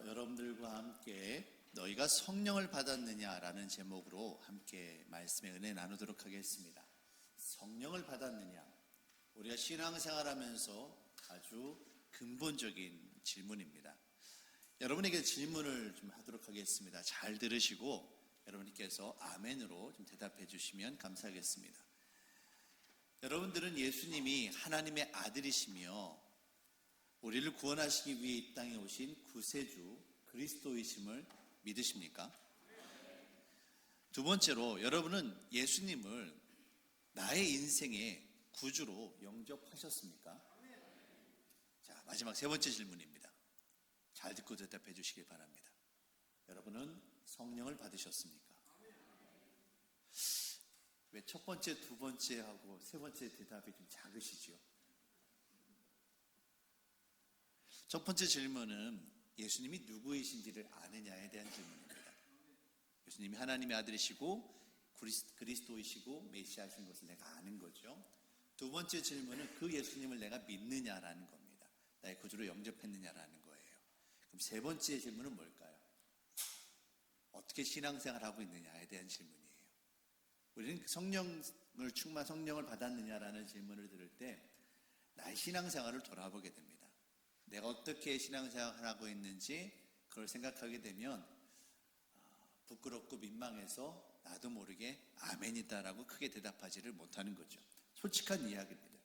여러분들과 함께 너희가 성령을 받았느냐라는 제목으로 함께 말씀의 은혜 나누도록 하겠습니다. 성령을 받았느냐? 우리가 신앙생활하면서 아주 근본적인 질문입니다. 여러분에게 질문을 좀 하도록 하겠습니다. 잘 들으시고 여러분께서 아멘으로 좀 대답해 주시면 감사하겠습니다. 여러분들은 예수님이 하나님의 아들이시며 우리를 구원하시기 위해 이 땅에 오신 구세주 그리스도이심을 믿으십니까? 두 번째로, 여러분은 예수님을 나의 인생의 구주로 영접하셨습니까? 자, 마지막 세 번째 질문입니다. 잘 듣고 대답해 주시기 바랍니다. 여러분은 성령을 받으셨습니까? 왜 첫 번째, 두 번째 하고 세 번째 대답이 좀 작으시죠? 첫 번째 질문은 예수님이 누구이신지를 아느냐에 대한 질문입니다. 예수님이 하나님의 아들이시고 그리스도이시고 메시아이신 것을 내가 아는 거죠. 두 번째 질문은 그 예수님을 내가 믿느냐라는 겁니다. 나의 구주로 영접했느냐라는 거예요. 그럼 세 번째 질문은 뭘까요? 어떻게 신앙생활하고 있느냐에 대한 질문이에요. 우리는 성령을 받았느냐라는 질문을 들을 때 나의 신앙생활을 돌아보게 됩니다. 내가 어떻게 신앙생활을 하고 있는지 그걸 생각하게 되면 부끄럽고 민망해서 나도 모르게 아멘이다라고 크게 대답하지를 못하는 거죠. 솔직한 이야기입니다.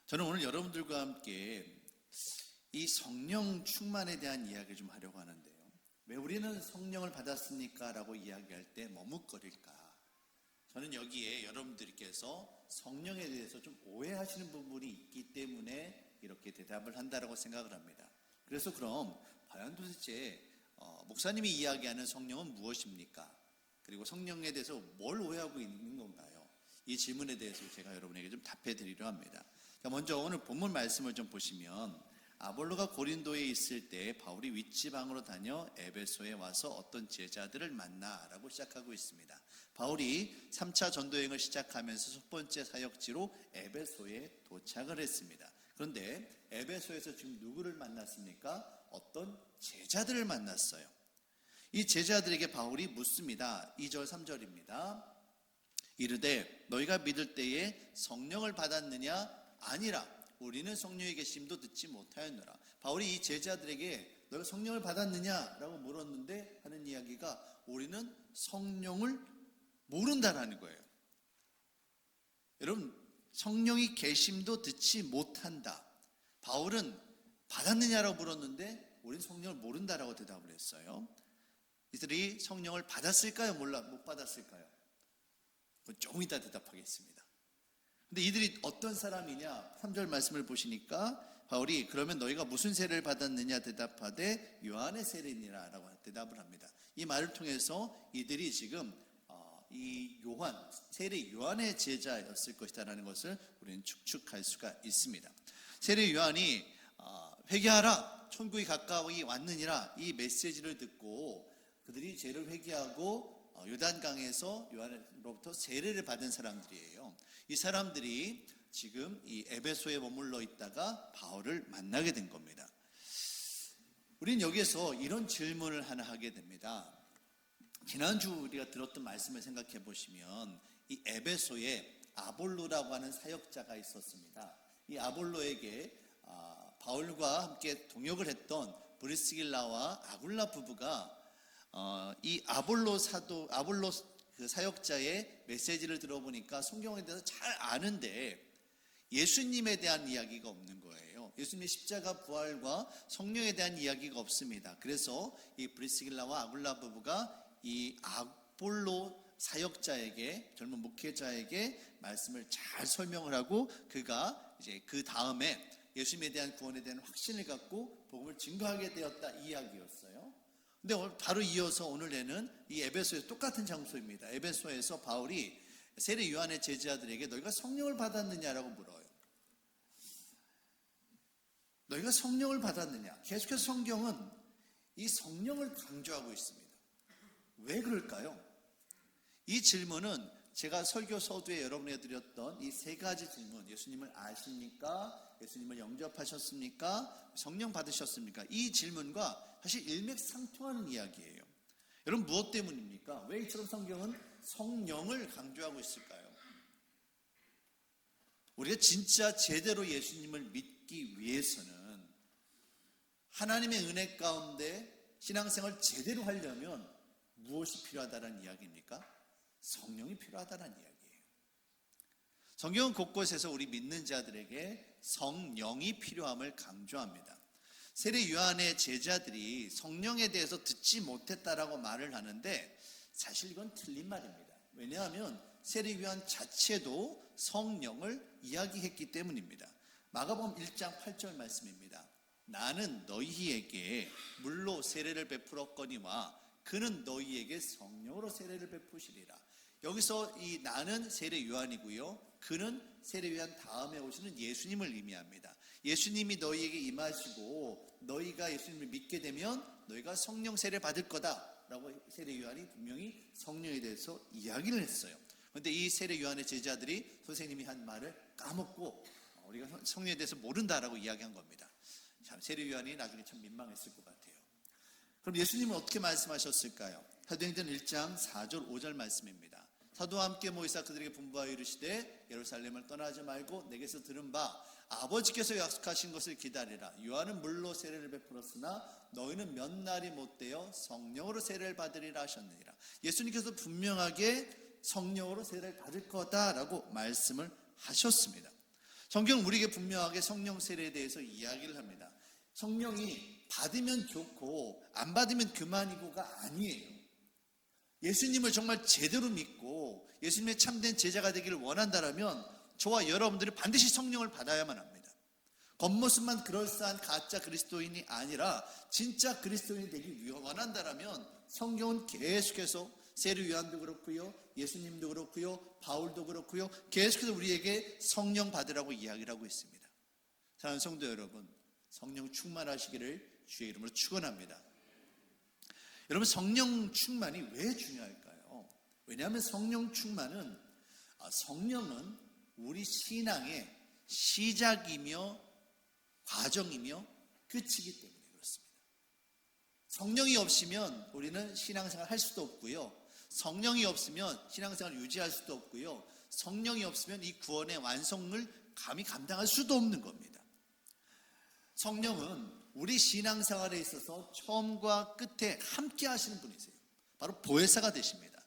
저는 오늘 여러분들과 함께 이 성령 충만에 대한 이야기를 좀 하려고 하는데요. 왜 우리는 성령을 받았습니까? 라고 이야기할 때 머뭇거릴까? 저는 여기에 여러분들께서 성령에 대해서 좀 오해하시는 부분이 있기 때문에 이렇게 대답을 한다라고 생각을 합니다. 그래서 그럼 과연 도대체 목사님이 이야기하는 성령은 무엇입니까? 그리고 성령에 대해서 뭘 오해하고 있는 건가요? 이 질문에 대해서 제가 여러분에게 좀 답해 드리려 합니다. 자, 먼저 오늘 본문 말씀을 좀 보시면 아볼로가 고린도에 있을 때 바울이 윗지방으로 다녀 에베소에 와서 어떤 제자들을 만나라고 시작하고 있습니다. 바울이 3차 전도여행을 시작하면서 첫 번째 사역지로 에베소에 도착을 했습니다. 그런데 에베소에서 지금 누구를 만났습니까? 어떤 제자들을 만났어요. 이 제자들에게 바울이 묻습니다. 2절 3절입니다. 이르되 너희가 믿을 때에 성령을 받았느냐? 아니라 우리는 성령의 계심도 듣지 못하였노라. 바울이 이 제자들에게 너희가 성령을 받았느냐라고 물었는데 하는 이야기가 우리는 성령을 모른다라는 거예요. 여러분, 성령의 계심도 듣지 못한다. 바울은 받았느냐라고 물었는데 우리는 성령을 모른다라고 대답을 했어요. 이들이 성령을 받았을까요? 못 받았을까요? 조금 이따 대답하겠습니다. 근데 이들이 어떤 사람이냐? 3절 말씀을 보시니까 바울이 그러면 너희가 무슨 세례를 받았느냐 대답하되 요한의 세례니라 라고 대답을 합니다. 이 말을 통해서 이들이 지금 이 세례 요한의 제자였을 것이다라는 것을 우리는 추측할 수가 있습니다. 세례 요한이 회개하라 천국이 가까이 왔느니라 이 메시지를 듣고 그들이 죄를 회개하고 요단강에서 요한으로부터 세례를 받은 사람들이에요. 이 사람들이 지금 이 에베소에 머물러 있다가 바울을 만나게 된 겁니다. 우리는 여기에서 이런 질문을 하나 하게 됩니다. 지난주 우리가 들었던 말씀을 생각해 보시면 이 에베소에 아볼로라고 하는 사역자가 있었습니다. 이 아볼로에게 바울과 함께 동역을 했던 브리스길라와 아굴라 부부가 이 아볼로 그 사역자의 메시지를 들어보니까 성경에 대해서 잘 아는데 예수님에 대한 이야기가 없는 거예요. 예수님의 십자가 부활과 성령에 대한 이야기가 없습니다. 그래서 이 브리스길라와 아굴라 부부가 이 아볼로 사역자에게, 젊은 목회자에게 말씀을 잘 설명을 하고 그가 이제 그 다음에 예수님에 대한 구원에 대한 확신을 갖고 복음을 증거하게 되었다 이 이야기였어요. 근데 바로 이어서 오늘에는 이 에베소에서 똑같은 장소입니다. 에베소에서 바울이 세례 요한의 제자들에게 너희가 성령을 받았느냐라고 물어요. 너희가 성령을 받았느냐? 계속해서 성경은 이 성령을 강조하고 있습니다. 왜 그럴까요? 이 질문은 제가 설교 서두에 여러분에게 드렸던 이 세 가지 질문, 예수님을 아십니까? 예수님을 영접하셨습니까? 성령 받으셨습니까? 이 질문과 사실 일맥상통하는 이야기예요. 여러분, 무엇 때문입니까? 왜 이처럼 성경은 성령을 강조하고 있을까요? 우리가 진짜 제대로 예수님을 믿기 위해서는 하나님의 은혜 가운데 신앙생활을 제대로 하려면 무엇이 필요하다는 이야기입니까? 성령이 필요하다는 이야기예요. 성경은 곳곳에서 우리 믿는 자들에게 성령이 필요함을 강조합니다. 세례 요한의 제자들이 성령에 대해서 듣지 못했다라고 말을 하는데 사실 이건 틀린 말입니다. 왜냐하면 세례 요한 자체도 성령을 이야기했기 때문입니다. 마가복음 1장 8절 말씀입니다. 나는 너희에게 물로 세례를 베풀었거니와 그는 너희에게 성령으로 세례를 베푸시리라. 여기서 이 나는 세례 요한이고요, 그는 세례 요한 다음에 오시는 예수님을 의미합니다. 예수님이 너희에게 임하시고 너희가 예수님을 믿게 되면 너희가 성령 세례 받을 거다라고 세례 요한이 분명히 성령에 대해서 이야기를 했어요. 그런데 이 세례 요한의 제자들이 선생님이 한 말을 까먹고 우리가 성령에 대해서 모른다라고 이야기한 겁니다. 참, 세례 요한이 나중에 참 민망했을 것 같아요. 그럼 예수님은 어떻게 말씀하셨을까요? 사도행전 1장 4절 5절 말씀입니다. 사도와 함께 모이사 그들에게 분부하여 이르시되 예루살렘을 떠나지 말고 내게서 들은 바 아버지께서 약속하신 것을 기다리라. 요한은 물로 세례를 베풀었으나 너희는 몇 날이 못되어 성령으로 세례를 받으리라 하셨느니라. 예수님께서 분명하게 성령으로 세례를 받을 거다라고 말씀을 하셨습니다. 성경은 우리에게 분명하게 성령 세례에 대해서 이야기를 합니다. 성령이 받으면 좋고 안 받으면 그만이고가 아니에요. 예수님을 정말 제대로 믿고 예수님의 참된 제자가 되기를 원한다면 저와 여러분들이 반드시 성령을 받아야만 합니다. 겉모습만 그럴싸한 가짜 그리스도인이 아니라 진짜 그리스도인이 되기 원한다면 성경은 계속해서 세례 요한도 그렇고요, 예수님도 그렇고요, 바울도 그렇고요, 계속해서 우리에게 성령 받으라고 이야기를 하고 있습니다. 사랑하는 성도 여러분, 성령 충만하시기를 주의 이름으로 축원합니다. 여러분, 성령 충만이 왜 중요할까요? 왜냐하면 성령은 우리 신앙의 시작이며 과정이며 끝이기 때문에 그렇습니다. 성령이 없으면 우리는 신앙생활 할 수도 없고요, 성령이 없으면 신앙생활 유지할 수도 없고요, 성령이 없으면 이 구원의 완성을 감히 감당할 수도 없는 겁니다. 성령은 우리 신앙생활에 있어서 처음과 끝에 함께 하시는 분이세요. 바로 보혜사가 되십니다.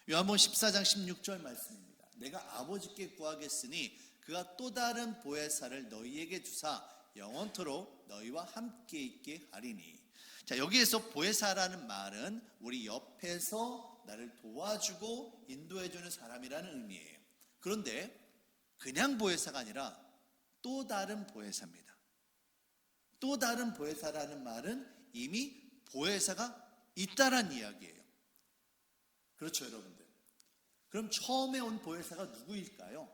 요한복음 14장 16절 말씀입니다. 내가 아버지께 구하겠으니 그가 또 다른 보혜사를 너희에게 주사 영원토록 너희와 함께 있게 하리니. 자, 여기에서 보혜사라는 말은 우리 옆에서 나를 도와주고 인도해주는 사람이라는 의미예요. 그런데 그냥 보혜사가 아니라 또 다른 보혜사입니다. 또 다른 보혜사라는 말은 이미 보혜사가 있다란 이야기예요. 그렇죠, 여러분들? 그럼 처음에 온 보혜사가 누구일까요?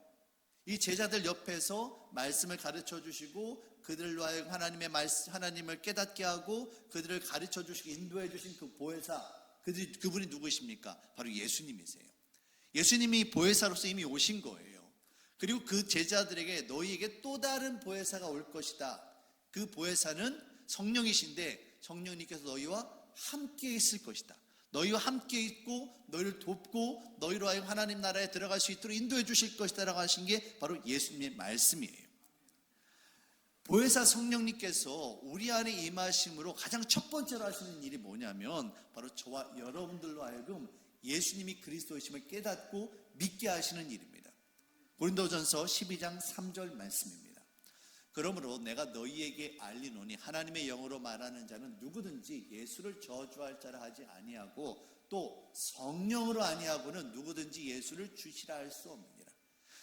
이 제자들 옆에서 말씀을 가르쳐 주시고 그들로 하여금 하나님을 깨닫게 하고 그들을 가르쳐 주시고 인도해 주신 그 보혜사, 그분이 누구십니까? 바로 예수님이세요. 예수님이 보혜사로서 이미 오신 거예요. 그리고 그 제자들에게 너희에게 또 다른 보혜사가 올 것이다. 그 보혜사는 성령이신데 성령님께서 너희와 함께 있을 것이다. 너희와 함께 있고 너희를 돕고 너희로 하여금 하나님 나라에 들어갈 수 있도록 인도해 주실 것이다 라고 하신 게 바로 예수님의 말씀이에요. 보혜사 성령님께서 우리 안에 임하심으로 가장 첫 번째로 하시는 일이 뭐냐면 바로 저와 여러분들로 하여금 예수님이 그리스도이심을 깨닫고 믿게 하시는 일입니다. 고린도전서 12장 3절 말씀입니다. 그러므로 내가 너희에게 알리노니 하나님의 영으로 말하는 자는 누구든지 예수를 저주할 자라 하지 아니하고 또 성령으로 아니하고는 누구든지 예수를 주시라 할 수 없느니라.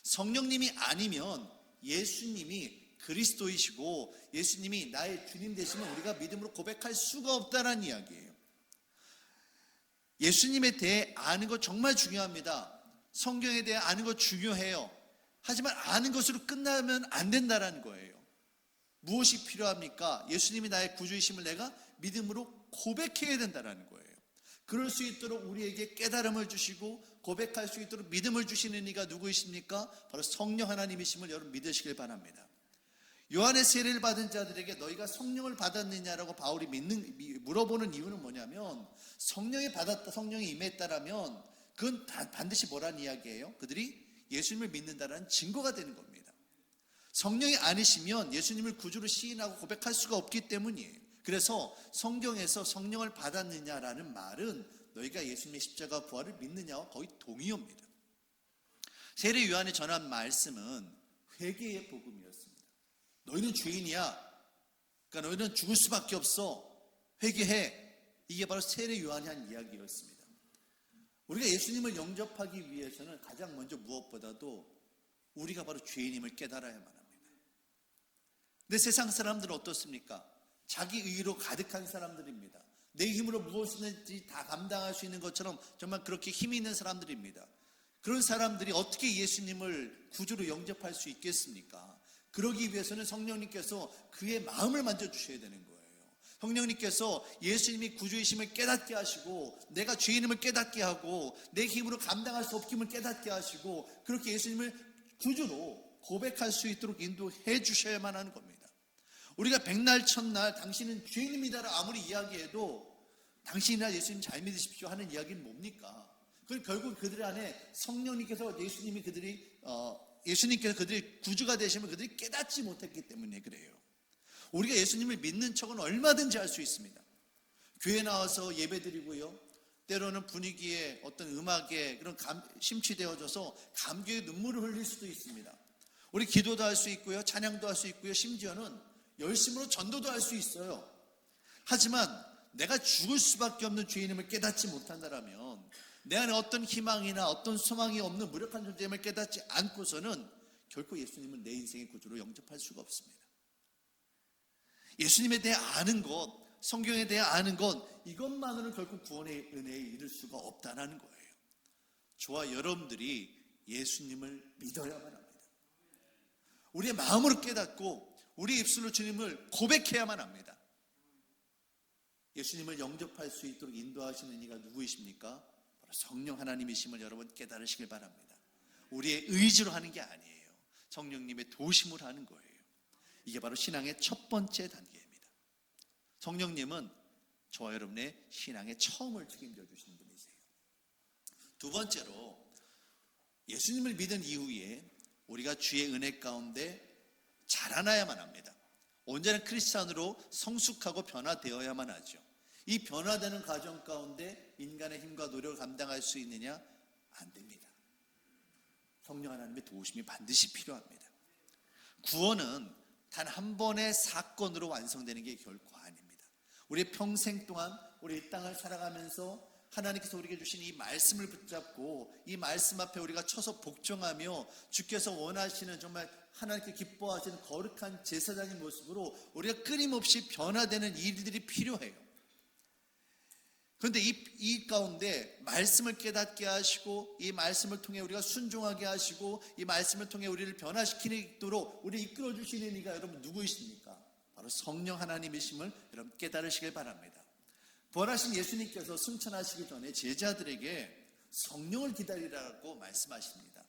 성령님이 아니면 예수님이 그리스도이시고 예수님이 나의 주님 되시면 우리가 믿음으로 고백할 수가 없다는 이야기예요. 예수님에 대해 아는 것 정말 중요합니다. 성경에 대해 아는 것 중요해요. 하지만 아는 것으로 끝나면 안 된다는 거예요. 무엇이 필요합니까? 예수님이 나의 구주이심을 내가 믿음으로 고백해야 된다는 거예요. 그럴 수 있도록 우리에게 깨달음을 주시고 고백할 수 있도록 믿음을 주시는 이가 누구이십니까? 바로 성령 하나님이심을 여러분 믿으시길 바랍니다. 요한의 세례를 받은 자들에게 너희가 성령을 받았느냐라고 바울이 물어보는 이유는 뭐냐면, 성령이 받았다, 성령이 임했다라면 그건 반드시 뭐란 이야기예요? 그들이 예수님을 믿는다라는 증거가 되는 겁니다. 성령이 아니시면 예수님을 구주로 시인하고 고백할 수가 없기 때문이에요. 그래서 성경에서 성령을 받았느냐라는 말은 너희가 예수님의 십자가 부활을 믿느냐와 거의 동의어입니다. 세례 요한이 전한 말씀은 회개의 복음이었습니다. 너희는 죄인이야. 그러니까 너희는 죽을 수밖에 없어. 회개해. 이게 바로 세례 요한이 한 이야기였습니다. 우리가 예수님을 영접하기 위해서는 가장 먼저 무엇보다도 우리가 바로 죄인임을 깨달아야만 합니다. 근데 세상 사람들은 어떻습니까? 자기 의로 가득한 사람들입니다. 내 힘으로 무엇이든지 다 감당할 수 있는 것처럼 정말 그렇게 힘이 있는 사람들입니다. 그런 사람들이 어떻게 예수님을 구주로 영접할 수 있겠습니까? 그러기 위해서는 성령님께서 그의 마음을 만져주셔야 되는 거예요. 성령님께서 예수님이 구주이심을 깨닫게 하시고, 내가 죄인임을 깨닫게 하고, 내 힘으로 감당할 수 없음을 깨닫게 하시고, 그렇게 예수님을 구주로 고백할 수 있도록 인도해 주셔야만 하는 겁니다. 우리가 백날 첫날 당신은 죄인입니다라고 아무리 이야기해도 당신이나 예수님 잘 믿으십시오 하는 이야기는 뭡니까? 그건 결국 그들 안에 성령님께서 예수님께서 그들이 구주가 되시면 그들이 깨닫지 못했기 때문에 그래요. 우리가 예수님을 믿는 척은 얼마든지 할 수 있습니다. 교회 나와서 예배드리고요, 때로는 분위기에 어떤 음악에 그런 심취되어져서 감격의 눈물을 흘릴 수도 있습니다. 우리 기도도 할 수 있고요, 찬양도 할 수 있고요, 심지어는 열심으로 전도도 할 수 있어요. 하지만 내가 죽을 수밖에 없는 죄인임을 깨닫지 못한다면, 내 안에 어떤 희망이나 어떤 소망이 없는 무력한 존재임을 깨닫지 않고서는 결코 예수님을 내 인생의 구주로 영접할 수가 없습니다. 예수님에 대해 아는 것, 성경에 대해 아는 것, 이것만으로는 결국 구원의 은혜에 이를 수가 없다는 거예요. 저와 여러분들이 예수님을 믿어야만 합니다. 우리의 마음으로 깨닫고 우리 입술로 주님을 고백해야만 합니다. 예수님을 영접할 수 있도록 인도하시는 이가 누구이십니까? 바로 성령 하나님이심을 여러분 깨달으시길 바랍니다. 우리의 의지로 하는 게 아니에요. 성령님의 도심으로 하는 거예요. 이게 바로 신앙의 첫 번째 단계입니다. 성령님은 저와 여러분의 신앙의 처음을 책임져 주시는 분이세요. 두 번째로, 예수님을 믿은 이후에 우리가 주의 은혜 가운데 자라나야만 합니다. 온전한 크리스찬으로 성숙하고 변화되어야만 하죠. 이 변화되는 과정 가운데 인간의 힘과 노력을 감당할 수 있느냐? 안 됩니다. 성령 하나님의 도우심이 반드시 필요합니다. 구원은 단 한 번의 사건으로 완성되는 게 결코 아닙니다. 우리의 평생 동안 우리 이 땅을 살아가면서 하나님께서 우리에게 주신 이 말씀을 붙잡고 이 말씀 앞에 우리가 쳐서 복종하며 주께서 원하시는 정말 하나님께 기뻐하시는 거룩한 제사장의 모습으로 우리가 끊임없이 변화되는 일들이 필요해요. 그런데 이 가운데 말씀을 깨닫게 하시고 이 말씀을 통해 우리가 순종하게 하시고 이 말씀을 통해 우리를 변화시키도록 우리를 이끌어 주시는 이가 여러분 누구이십니까? 바로 성령 하나님이심을 여러분 깨달으시길 바랍니다. 부활하신 예수님께서 승천하시기 전에 제자들에게 성령을 기다리라고 말씀하십니다.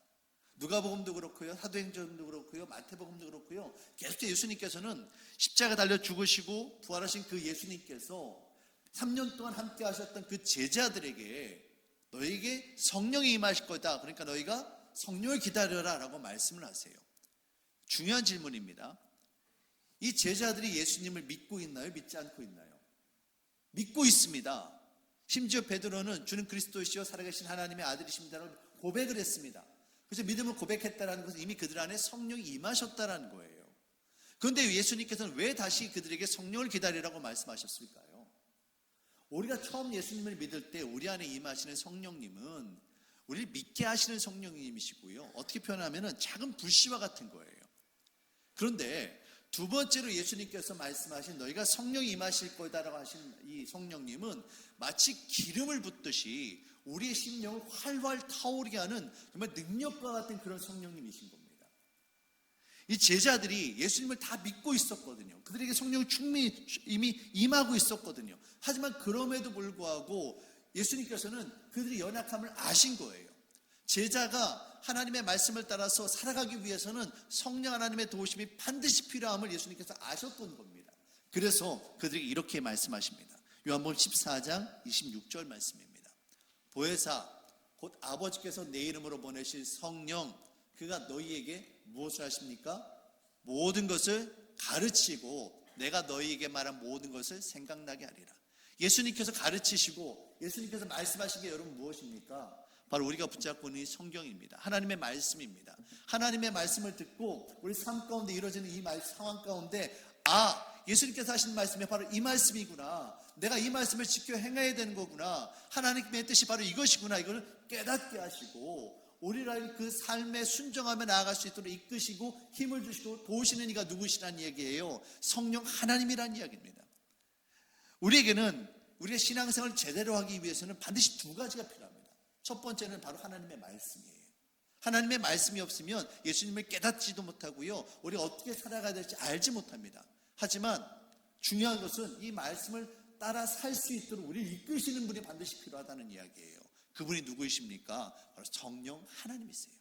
누가복음도 그렇고요, 사도행전도 그렇고요, 마태복음도 그렇고요, 계속 예수님께서는 십자가 달려 죽으시고 부활하신 그 예수님께서 3년 동안 함께 하셨던 그 제자들에게 너에게 성령이 임하실 거다, 그러니까 너희가 성령을 기다려라 라고 말씀을 하세요. 중요한 질문입니다. 이 제자들이 예수님을 믿고 있나요? 믿지 않고 있나요? 믿고 있습니다. 심지어 베드로는 주는 그리스도이시요 살아계신 하나님의 아들이십니다라고 고백을 했습니다. 그래서 믿음을 고백했다는 것은 이미 그들 안에 성령이 임하셨다는 거예요. 그런데 예수님께서는 왜 다시 그들에게 성령을 기다리라고 말씀하셨을까요? 우리가 처음 예수님을 믿을 때 우리 안에 임하시는 성령님은 우리를 믿게 하시는 성령님이시고요, 어떻게 표현하면 작은 불씨와 같은 거예요. 그런데 두 번째로 예수님께서 말씀하신 너희가 성령이 임하실 거다라고 하신 이 성령님은 마치 기름을 붓듯이 우리의 심령을 활활 타오르게 하는 정말 능력과 같은 그런 성령님이신 겁니다. 이 제자들이 예수님을 다 믿고 있었거든요. 그들에게 성령의 충만히 이미 임하고 있었거든요. 하지만 그럼에도 불구하고 예수님께서는 그들의 연약함을 아신 거예요. 제자가 하나님의 말씀을 따라서 살아가기 위해서는 성령 하나님의 도우심이 반드시 필요함을 예수님께서 아셨던 겁니다. 그래서 그들이 이렇게 말씀하십니다. 요한복음 14장 26절 말씀입니다. 보혜사 곧 아버지께서 내 이름으로 보내실 성령, 그가 너희에게 무엇을 하십니까? 모든 것을 가르치고 내가 너희에게 말한 모든 것을 생각나게 하리라. 예수님께서 가르치시고 예수님께서 말씀하신 게 여러분 무엇입니까? 바로 우리가 붙잡고 있는 성경입니다. 하나님의 말씀입니다. 하나님의 말씀을 듣고 우리 삶 가운데 이루어지는 이 상황 가운데 예수님께서 하신 말씀이 바로 이 말씀이구나, 내가 이 말씀을 지켜 행해야 되는 거구나, 하나님의 뜻이 바로 이것이구나, 이걸 깨닫게 하시고 우리를 그 삶에 순종하며 나아갈 수 있도록 이끄시고 힘을 주시고 도우시는 이가 누구시란 얘기예요? 성령 하나님이란 이야기입니다. 우리에게는 우리의 신앙생활을 제대로 하기 위해서는 반드시 두 가지가 필요합니다. 첫 번째는 바로 하나님의 말씀이에요. 하나님의 말씀이 없으면 예수님을 깨닫지도 못하고요, 우리가 어떻게 살아가야 될지 알지 못합니다. 하지만 중요한 것은 이 말씀을 따라 살 수 있도록 우리를 이끄시는 분이 반드시 필요하다는 이야기예요. 그분이 누구이십니까? 바로 성령 하나님이세요.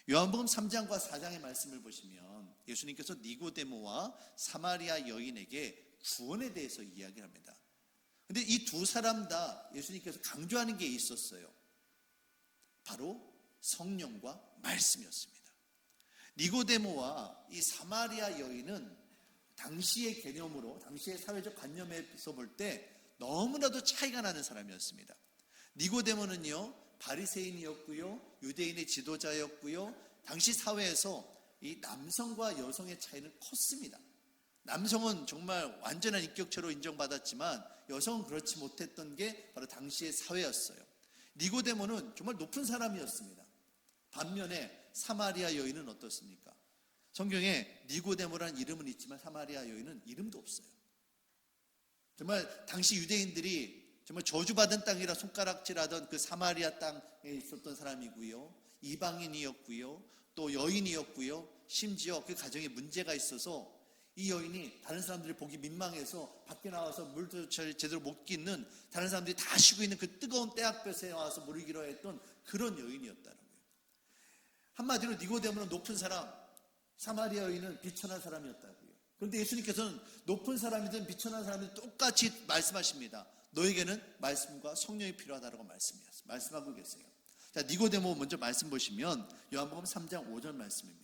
요한복음 3장과 4장의 말씀을 보시면 예수님께서 니고데모와 사마리아 여인에게 구원에 대해서 이야기를 합니다. 근데 이 두 사람 다 예수님께서 강조하는 게 있었어요. 바로 성령과 말씀이었습니다. 니고데모와 이 사마리아 여인은 당시의 개념으로, 당시의 사회적 관념에서 볼 때 너무나도 차이가 나는 사람이었습니다. 니고데모는요, 바리새인이었고요, 유대인의 지도자였고요, 당시 사회에서 이 남성과 여성의 차이는 컸습니다. 남성은 정말 완전한 인격체로 인정받았지만 여성은 그렇지 못했던 게 바로 당시의 사회였어요. 니고데모는 정말 높은 사람이었습니다. 반면에 사마리아 여인은 어떻습니까? 성경에 니고데모라는 이름은 있지만 사마리아 여인은 이름도 없어요. 정말 당시 유대인들이 정말 저주받은 땅이라 손가락질하던 그 사마리아 땅에 있었던 사람이고요, 이방인이었고요, 또 여인이었고요, 심지어 그 가정에 문제가 있어서 이 여인이 다른 사람들이 보기 민망해서 밖에 나와서 물도 제대로 못 깃는, 다른 사람들이 다 쉬고 있는 그 뜨거운 떼약볕에 와서 물을 길어야 했던 그런 여인이었다는 거예요. 한마디로 니고데모는 높은 사람, 사마리아 여인은 비천한 사람이었다고요. 그런데 예수님께서는 높은 사람이든 비천한 사람이든 똑같이 말씀하십니다. 너에게는 말씀과 성령이 필요하다고 말씀하고 계세요. 자, 니고데모 먼저 말씀 보시면 요한복음 3장 5절 말씀입니다.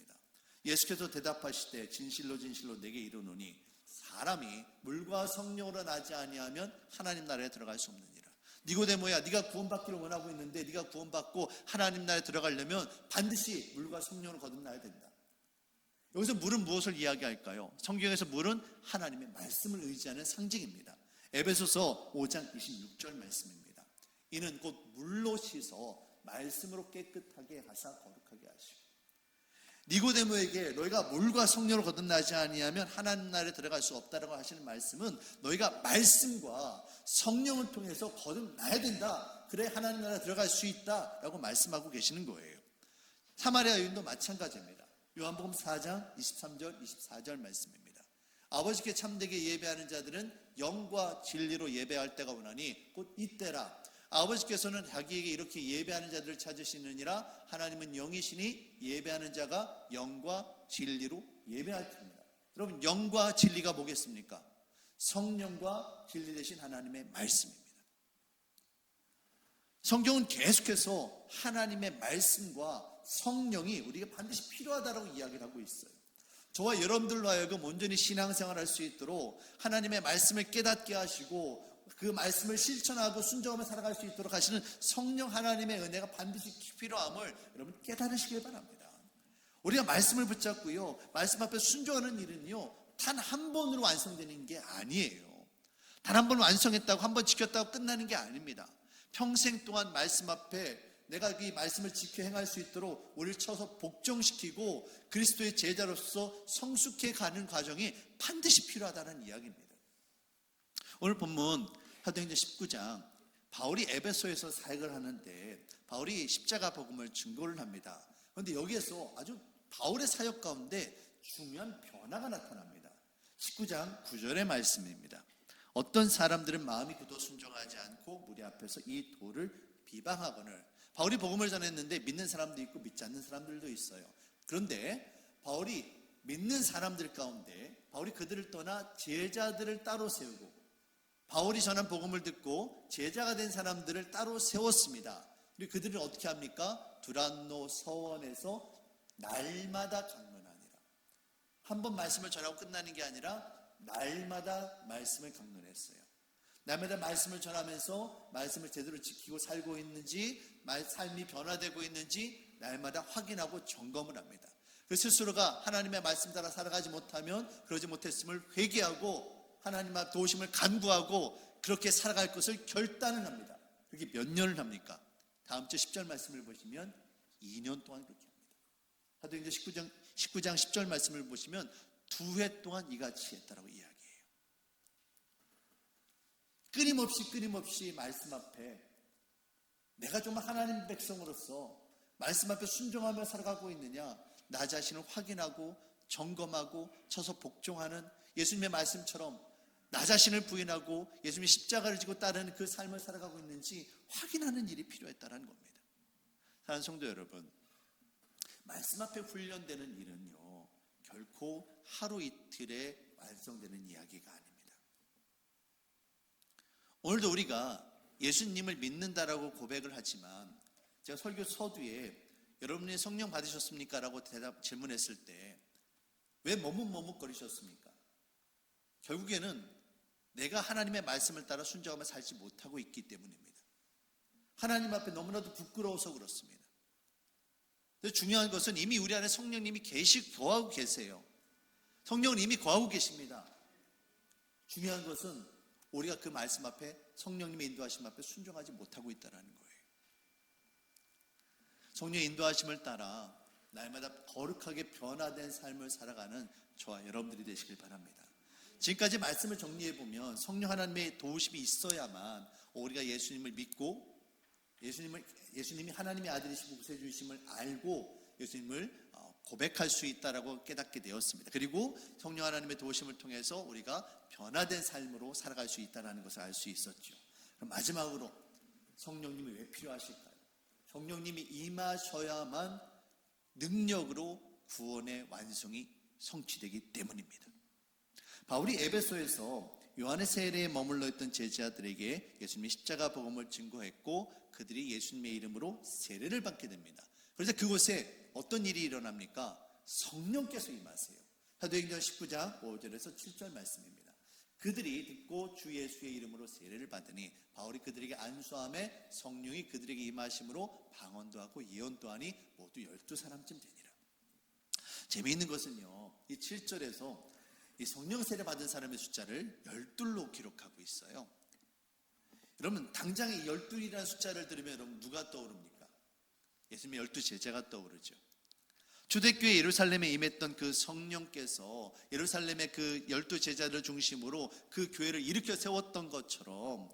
예수께서 대답하시되 진실로 진실로 내게 이르노니 사람이 물과 성령으로 나지 아니하면 하나님 나라에 들어갈 수 없느니라. 니고데모야, 네가 구원받기를 원하고 있는데 네가 구원받고 하나님 나라에 들어가려면 반드시 물과 성령으로 거듭나야 된다. 여기서 물은 무엇을 이야기할까요? 성경에서 물은 하나님의 말씀을 의지하는 상징입니다. 에베소서 5장 26절 말씀입니다. 이는 곧 물로 씻어 말씀으로 깨끗하게 하사 거룩하게 하시고. 니고데모에게 너희가 물과 성령으로 거듭나지 아니하면 하나님 나라에 들어갈 수 없다라고 하시는 말씀은 너희가 말씀과 성령을 통해서 거듭나야 된다, 그래 하나님 나라에 들어갈 수 있다라고 말씀하고 계시는 거예요. 사마리아 여인도 마찬가지입니다. 요한복음 4장 23절 24절 말씀입니다. 아버지께 참되게 예배하는 자들은 영과 진리로 예배할 때가 오나니 곧 이때라. 아버지께서는 자기에게 이렇게 예배하는 자들을 찾으시느니라. 하나님은 영이시니 예배하는 자가 영과 진리로 예배할 겁니다. 여러분, 영과 진리가 뭐겠습니까? 성령과 진리 되신 하나님의 말씀입니다. 성경은 계속해서 하나님의 말씀과 성령이 우리에게 반드시 필요하다고 이야기를 하고 있어요. 저와 여러분들로 하여금 온전히 신앙생활을 할 수 있도록 하나님의 말씀을 깨닫게 하시고 그 말씀을 실천하고 순종하며 살아갈 수 있도록 하시는 성령 하나님의 은혜가 반드시 필요함을 여러분 깨달으시길 바랍니다. 우리가 말씀을 붙잡고요, 말씀 앞에 순종하는 일은요, 단 한 번으로 완성되는 게 아니에요. 단 한 번 완성했다고, 한 번 지켰다고 끝나는 게 아닙니다. 평생 동안 말씀 앞에 내가 이 말씀을 지켜 행할 수 있도록 우리를 쳐서 복종시키고 그리스도의 제자로서 성숙해 가는 과정이 반드시 필요하다는 이야기입니다. 오늘 본문 사도행전 19장, 바울이 에베소에서 사역을 하는데 바울이 십자가 복음을 증거를 합니다. 그런데 여기에서 아주 바울의 사역 가운데 중요한 변화가 나타납니다. 19장 9절의 말씀입니다. 어떤 사람들은 마음이 굳어 순종하지 않고 무리 앞에서 이 도를 비방하거늘. 바울이 복음을 전했는데 믿는 사람도 있고 믿지 않는 사람들도 있어요. 그런데 바울이 믿는 사람들 가운데 바울이 그들을 떠나 제자들을 따로 세우고 바울이 전한 복음을 듣고 제자가 된 사람들을 따로 세웠습니다. 그리고 그들은 어떻게 합니까? 두란노 서원에서 날마다 강론하니라. 한 번 말씀을 전하고 끝나는 게 아니라 날마다 말씀을 강론했어요. 날마다 말씀을 전하면서 말씀을 제대로 지키고 살고 있는지, 삶이 변화되고 있는지 날마다 확인하고 점검을 합니다. 그 스스로가 하나님의 말씀 따라 살아가지 못하면 그러지 못했음을 회개하고 하나님의 도우심을 간구하고 그렇게 살아갈 것을 결단을 합니다. 그게 몇 년을 합니까? 다음 주 10절 말씀을 보시면 2년 동안 그렇게 합니다. 사도행전 19장 10절 말씀을 보시면 2회 동안 이같이 했다라고 이야기해요. 끊임없이 말씀 앞에 내가 정말 하나님 백성으로서 말씀 앞에 순종하며 살아가고 있느냐, 나 자신을 확인하고 점검하고 쳐서 복종하는 예수님의 말씀처럼 나 자신을 부인하고 예수님의 십자가를 지고 따르는 그 삶을 살아가고 있는지 확인하는 일이 필요했다는 겁니다. 사랑하는 성도 여러분, 말씀 앞에 훈련되는 일은요 결코 하루 이틀에 완성되는 이야기가 아닙니다. 오늘도 우리가 예수님을 믿는다라고 고백을 하지만, 제가 설교 서두에 여러분이 성령 받으셨습니까? 라고 질문했을 때 왜 머뭇머뭇거리셨습니까? 결국에는 내가 하나님의 말씀을 따라 순종하며 살지 못하고 있기 때문입니다. 하나님 앞에 너무나도 부끄러워서 그렇습니다. 중요한 것은 이미 우리 안에 성령님이 거하고 계세요. 성령은 이미 거하고 계십니다. 중요한 것은 우리가 그 말씀 앞에, 성령님의 인도하심 앞에 순종하지 못하고 있다는 거예요. 성령의 인도하심을 따라 날마다 거룩하게 변화된 삶을 살아가는 저와 여러분들이 되시길 바랍니다. 지금까지 말씀을 정리해보면 성령 하나님의 도우심이 있어야만 우리가 예수님을 믿고 예수님이 하나님의 아들이시고 구세주이심을 알고 예수님을 고백할 수 있다라고 깨닫게 되었습니다. 그리고 성령 하나님의 도우심을 통해서 우리가 변화된 삶으로 살아갈 수 있다는 것을 알 수 있었죠. 그럼 마지막으로 성령님이 왜 필요하실까요? 성령님이 임하셔야만 능력으로 구원의 완성이 성취되기 때문입니다. 바울이 에베소에서 요한의 세례에 머물러 있던 제자들에게 예수님의 십자가 복음을 증거했고 그들이 예수님의 이름으로 세례를 받게 됩니다. 그래서 그곳에 어떤 일이 일어납니까? 성령께서 임하세요. 사도행전 19장 5절에서 7절 말씀입니다. 그들이 듣고 주 예수의 이름으로 세례를 받으니 바울이 그들에게 안수함에 성령이 그들에게 임하심으로 방언도 하고 예언도 하니 모두 12사람쯤 되니라. 재미있는 것은요, 이 7절에서 이 성령 세례 받은 사람의 숫자를 12로 기록하고 있어요. 여러분, 당장에 12이라는 숫자를 들으면 여러분 누가 떠오릅니까? 예수님의 12제자가 떠오르죠. 초대교회 예루살렘에 임했던 그 성령께서 예루살렘의 그 12제자를 중심으로 그 교회를 일으켜 세웠던 것처럼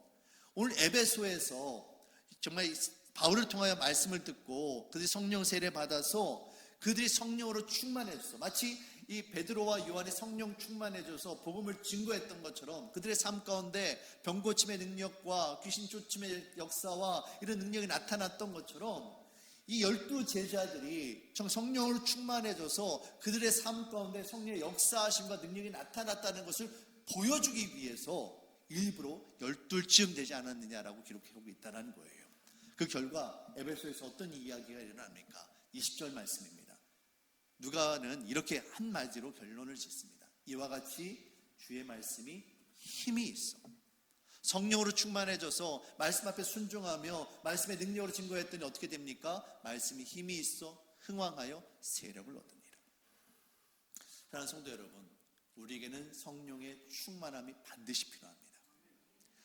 오늘 에베소에서 정말 바울을 통하여 말씀을 듣고 그들이 성령 세례 받아서 그들이 성령으로 충만해져서 마치 이 베드로와 요한이 성령 충만해져서 복음을 증거했던 것처럼 그들의 삶 가운데 병 고침의 능력과 귀신 쫓음의 역사와 이런 능력이 나타났던 것처럼 이 12제자들이 성령으로 충만해져서 그들의 삶 가운데 성령의 역사하심과 능력이 나타났다는 것을 보여주기 위해서 일부러 12쯤 되지 않았느냐라고 기록하고 있다는 거예요. 그 결과 에베소에서 어떤 이야기가 일어납니까? 20절 말씀입니다. 누가는 이렇게 한마디로 결론을 짓습니다. 이와 같이 주의 말씀이 힘이 있어. 성령으로 충만해져서 말씀 앞에 순종하며 말씀의 능력으로 증거했더니 어떻게 됩니까? 말씀이 힘이 있어 흥왕하여 세력을 얻으니라. 사랑하는 성도 여러분, 우리에게는 성령의 충만함이 반드시 필요합니다.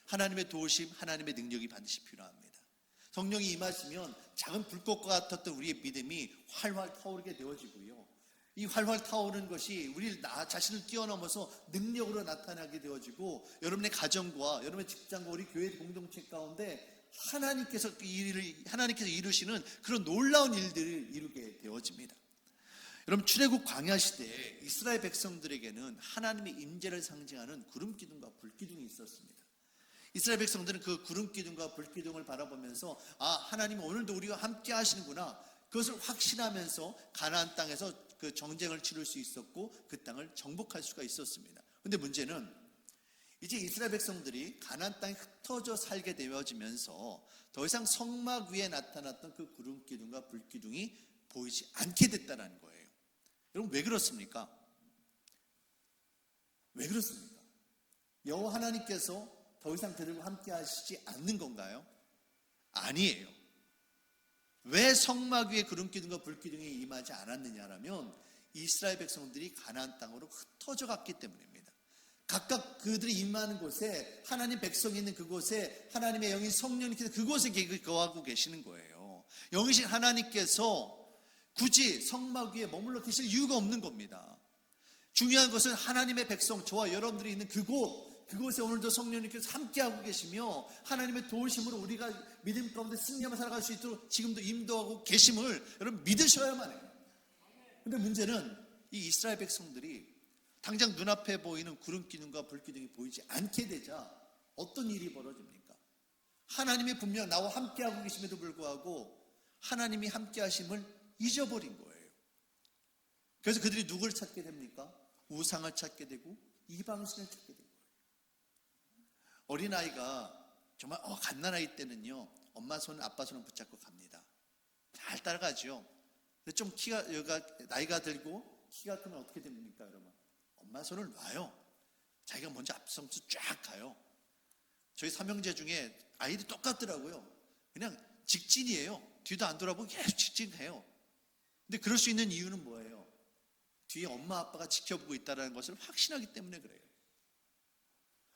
하나님의 도우심, 하나님의 능력이 반드시 필요합니다. 성령이 임하시면 작은 불꽃과 같았던 우리의 믿음이 활활 타오르게 되어지고요. 이 활활 타오르는 것이 우리 나 자신을 뛰어넘어서 능력으로 나타나게 되어지고 여러분의 가정과 여러분의 직장과 우리 교회 공동체 가운데 하나님께서 이루시는 그런 놀라운 일들을 이루게 되어집니다. 여러분, 출애굽 광야 시대에 이스라엘 백성들에게는 하나님의 임재를 상징하는 구름 기둥과 불 기둥이 있었습니다. 이스라엘 백성들은 그 구름 기둥과 불 기둥을 바라보면서 하나님 오늘도 우리와 함께 하시는구나, 그것을 확신하면서 가나안 땅에서 그 정쟁을 치를 수 있었고 그 땅을 정복할 수가 있었습니다. 그런데 문제는 이제 이스라엘 백성들이 가나안 땅에 흩어져 살게 되어지면서 더 이상 성막 위에 나타났던 그 구름 기둥과 불 기둥이 보이지 않게 됐다는 거예요. 여러분, 왜 그렇습니까? 왜 그렇습니까? 여호와 하나님께서 더 이상 그들과 함께 하시지 않는 건가요? 아니에요. 왜 성막 위에 구름 기둥과 불 기둥이 임하지 않았느냐라면 이스라엘 백성들이 가나안 땅으로 흩어져 갔기 때문입니다. 각각 그들이 임하는 곳에, 하나님 백성이 있는 그곳에 하나님의 영인 성령님께서 그곳에 거하고 계시는 거예요. 영이신 하나님께서 굳이 성막 위에 머물러 계실 이유가 없는 겁니다. 중요한 것은 하나님의 백성, 저와 여러분들이 있는 그곳에 오늘도 성령님께서 함께하고 계시며 하나님의 도우심으로 우리가 믿음 가운데 승리하며 살아갈 수 있도록 지금도 인도하고 계심을 여러분 믿으셔야만 해요. 그런데 문제는 이 이스라엘 백성들이 당장 눈앞에 보이는 구름 기둥과 불 기둥이 보이지 않게 되자 어떤 일이 벌어집니까? 하나님이 분명 나와 함께하고 계심에도 불구하고 하나님이 함께하심을 잊어버린 거예요. 그래서 그들이 누구를 찾게 됩니까? 우상을 찾게 되고 이방신을 찾게 되고. 어린아이가 정말 갓난아이 때는요, 엄마 손 아빠 손을 붙잡고 갑니다. 잘 따라가죠. 근데 좀 나이가 들고 키가 크면 어떻게 됩니까, 여러분? 엄마 손을 놔요. 자기가 먼저 앞서서 쫙 가요. 저희 삼형제 중에 아이들이 똑같더라고요. 그냥 직진이에요. 뒤도 안 돌아보고 계속 직진해요. 근데 그럴 수 있는 이유는 뭐예요? 뒤에 엄마 아빠가 지켜보고 있다는 것을 확신하기 때문에 그래요.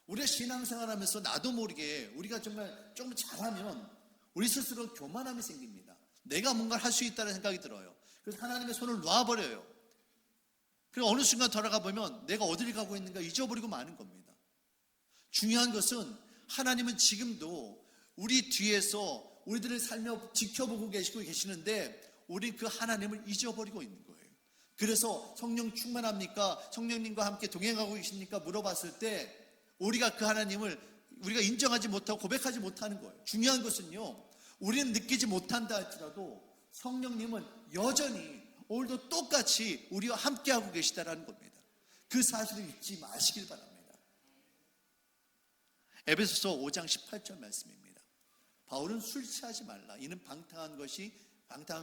우리가 신앙생활하면서 나도 모르게 우리가 정말 좀 잘하면 우리 스스로 교만함이 생깁니다. 내가 뭔가를 할 수 있다는 생각이 들어요. 그래서 하나님의 손을 놔버려요. 그리고 어느 순간 돌아가 보면 내가 어디를 가고 있는가 잊어버리고 마는 겁니다. 중요한 것은 하나님은 지금도 우리 뒤에서 우리들을 살며 지켜보고 계시는데 우리 그 하나님을 잊어버리고 있는 거예요. 그래서 성령 충만합니까? 성령님과 함께 동행하고 계십니까? 물어봤을 때 우리가 그 하나님을 우리가 인정하지 못하고 고백하지 못하는 거예요. 중요한 것은요, 우리는 느끼지 못한다 할지라도 성령님은 여전히 오늘도 똑같이 우리와 함께하고 계시다라는 겁니다. 그 사실을 잊지 마시길 바랍니다. 에베소서 5장 18절 말씀입니다. 바울은 술 취하지 말라. 이는 방탕한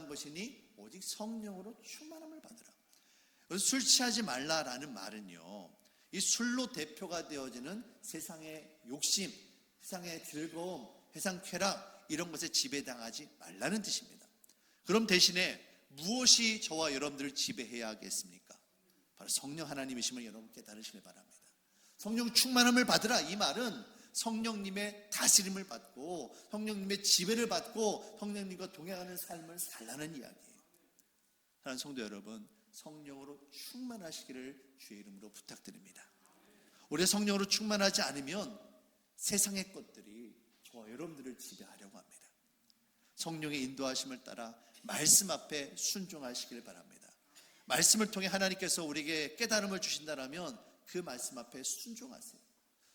것이니 오직 성령으로 충만함을 받으라. 그래서 술 취하지 말라라는 말은요, 이 술로 대표가 되어지는 세상의 욕심, 세상의 즐거움, 세상 쾌락, 이런 것에 지배당하지 말라는 뜻입니다. 그럼 대신에 무엇이 저와 여러분들을 지배해야 하겠습니까? 바로 성령 하나님이심을 여러분 깨달으시길 바랍니다. 성령 충만함을 받으라. 이 말은 성령님의 다스림을 받고 성령님의 지배를 받고 성령님과 동행하는 삶을 살라는 이야기예요. 사랑하는 성도 여러분, 성령으로 충만하시기를 주의 이름으로 부탁드립니다. 우리가 성령으로 충만하지 않으면 세상의 것들이 저와 여러분들을 지배하려고 합니다. 성령의 인도하심을 따라 말씀 앞에 순종하시기를 바랍니다. 말씀을 통해 하나님께서 우리에게 깨달음을 주신다면 그 말씀 앞에 순종하세요.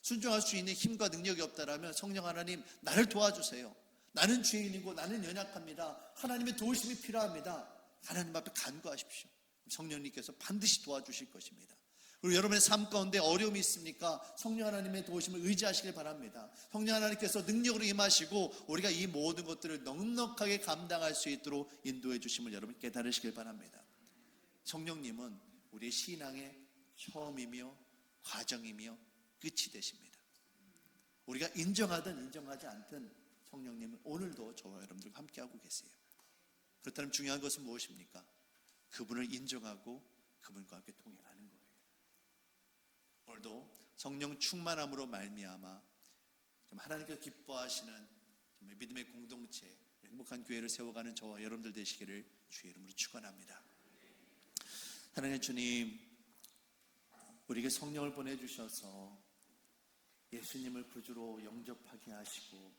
순종할 수 있는 힘과 능력이 없다면 성령 하나님, 나를 도와주세요. 나는 죄인이고 나는 연약합니다. 하나님의 도우심이 필요합니다. 하나님 앞에 간구하십시오. 성령님께서 반드시 도와주실 것입니다. 그리고 여러분의 삶 가운데 어려움이 있습니까? 성령 하나님의 도우심을 의지하시길 바랍니다. 성령 하나님께서 능력으로 임하시고 우리가 이 모든 것들을 넉넉하게 감당할 수 있도록 인도해 주심을 여러분 깨달으시길 바랍니다. 성령님은 우리의 신앙의 처음이며 과정이며 끝이 되십니다. 우리가 인정하든 인정하지 않든 성령님은 오늘도 저와 여러분들과 함께하고 계세요. 그렇다면 중요한 것은 무엇입니까? 그분을 인정하고 그분과 함께 동행하는 거예요. 오늘도 성령 충만함으로 말미암아 하나님께서 기뻐하시는 믿음의 공동체, 행복한 교회를 세워가는 저와 여러분들 되시기를 주의 이름으로 축원합니다. 하나님 주님, 우리에게 성령을 보내주셔서 예수님을 구주로 영접하게 하시고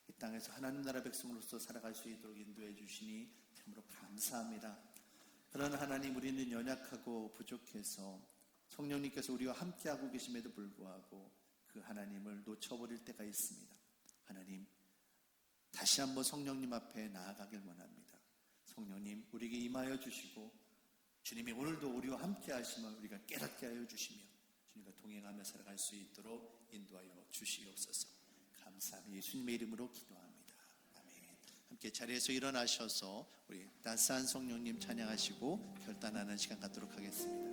이 땅에서 하나님 나라 백성으로서 살아갈 수 있도록 인도해 주시니 참으로 감사합니다. 그러나 하나님, 우리는 연약하고 부족해서 성령님께서 우리와 함께하고 계심에도 불구하고 그 하나님을 놓쳐버릴 때가 있습니다. 하나님, 다시 한번 성령님 앞에 나아가길 원합니다. 성령님, 우리에게 임하여 주시고 주님이 오늘도 우리와 함께 하시면 우리가 깨닫게 하여 주시며 주님과 동행하며 살아갈 수 있도록 인도하여 주시옵소서. 감사합니다. 예수님의 이름으로 기도합니다. 아멘. 함께 자리에서 일어나셔서 우리 따스한 성령님 찬양하시고 결단하는 시간 갖도록 하겠습니다.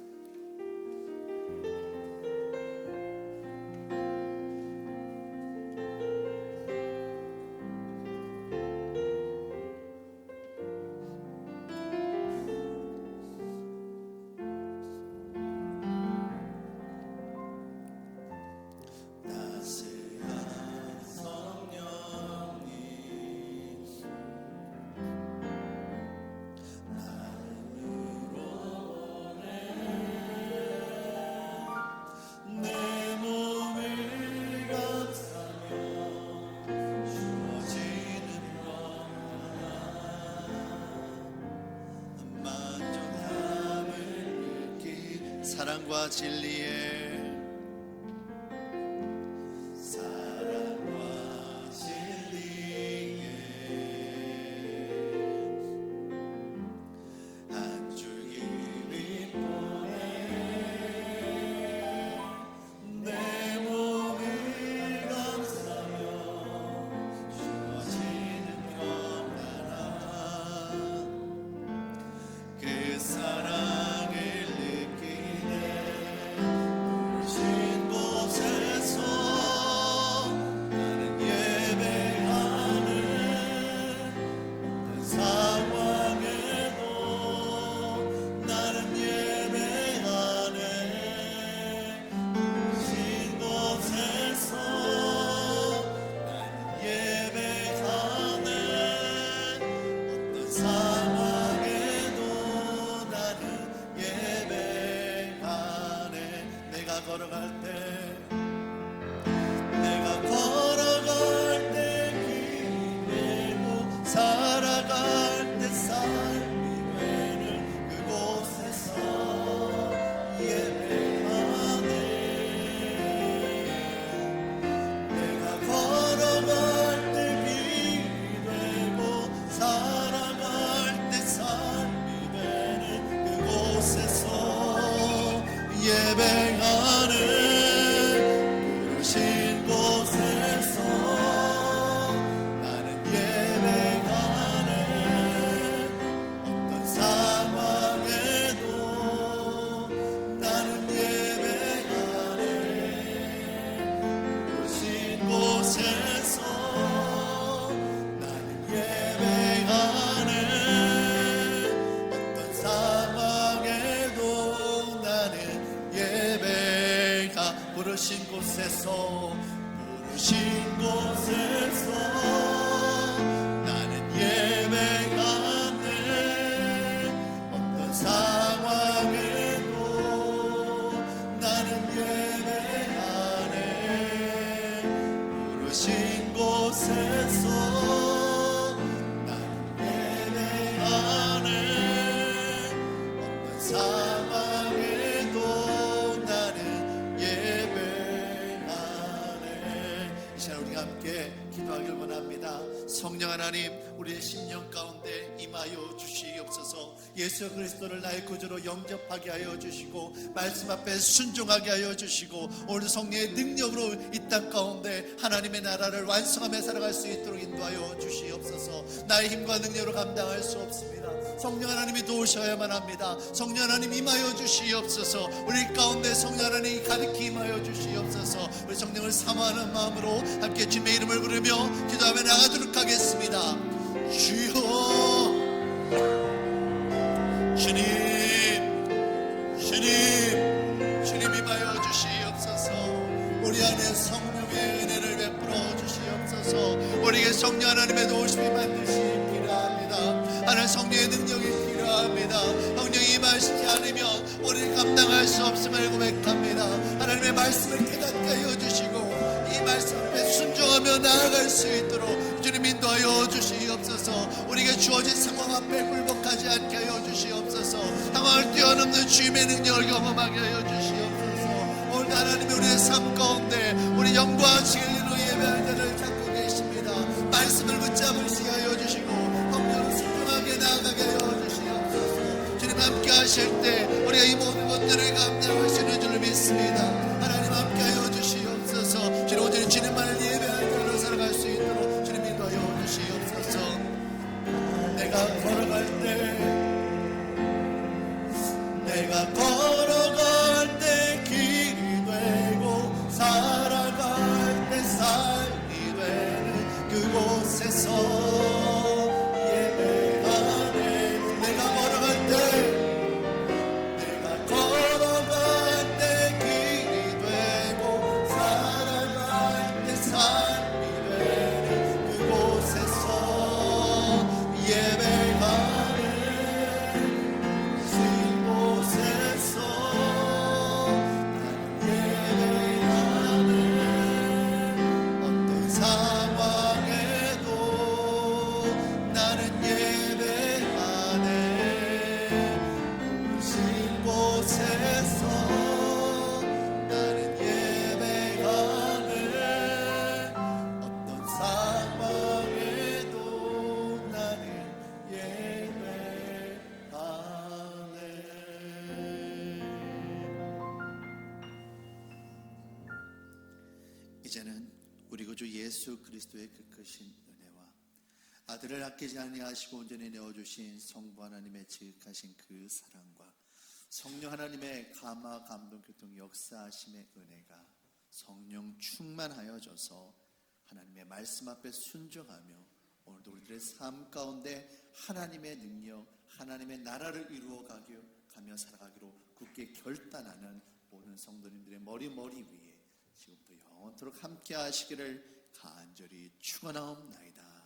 사랑과 진리의 한 줄기 빛보내 내 몸을 감싸며 주어지는 평안함 그 사랑을 걸어갈 때 내가 걸어갈 때 기대고 살아갈 때 삶이 되는 그곳에서 예배하네 내가 걸어갈 때 기대고 살아갈 때 삶이 되는 그곳에서 예배하네 부르신 곳에서 나는 예배하네 어떤 상황에도 나는 예배하네 부르신 곳에서 나는 예배하네 어떤 상황에도 나는 예배가 부르신 곳에서 나는 예배하네 어떤 상황에도 나는 예배하네 부르신 곳에서 나는 예배하네 어떤 상황에도 나는 예배하네 이 시간 우리가 함께 기도하길 원합니다. 성령 하나님 우리의 심령 가운데 임하여 주시옵소서. 예수 그리스도를 나의 구주로 영접하게 하여 주시고 말씀 앞에 순종하게 하여 주시고 오늘 성령의 능력으로 이 땅 가운데 하나님의 나라를 완성하며 살아갈 수 있도록 인도하여 주시옵소서. 나의 힘과 능력으로 감당할 수 없습니다. 성령 하나님이 도우셔야만 합니다. 성령 하나님 임하여 주시옵소서. 우리 가운데 성령 하나님이 가득히 임하여 주시옵소서. 우리 성령을 사모하는 마음으로 함께 주님의 이름을 부르며 기도하며 나가도록 하겠습니다. 주여 주님 임하여 주시옵소서. 우리 안에 성령의 은혜를 베풀어 주시옵소서. 우리에게 성령 하나님의 도우심이 반드시 필요합니다. 하나님 성령의 능력이 필요합니다. 성령이 임하시지 않으면 우리를 감당할 수 없음을 고백합니다. 하나님의 말씀을 깨닫게 하여 주시고 이 말씀 앞에 순종하며 나아갈 수 있도록 주님 인도하여 주시옵소서. 우리에게 주어진 상황 앞에 굴복하지 않게 하여 주시옵소서. 상황을 뛰어넘는 주님의 능력을 경험하게 하여 주시옵소서. 오늘 하나님이 우리의 삶 가운데 우리 이제는 우리 구주 예수 그리스도의 그 크신 은혜와 아들을 아끼지 아니하시고 온전히 내어주신 성부 하나님의 지극하신 그 사랑과 성령 하나님의 감화 감동 교통 역사하심의 은혜가 성령 충만하여져서 하나님의 말씀 앞에 순종하며 오늘도 우리들의 삶 가운데 하나님의 능력, 하나님의 나라를 이루어가며 살아가기로 굳게 결단하는 모든 성도님들의 머리 위에 지금부터 영원토록 함께 하시기를 간절히 축원하옵나이다.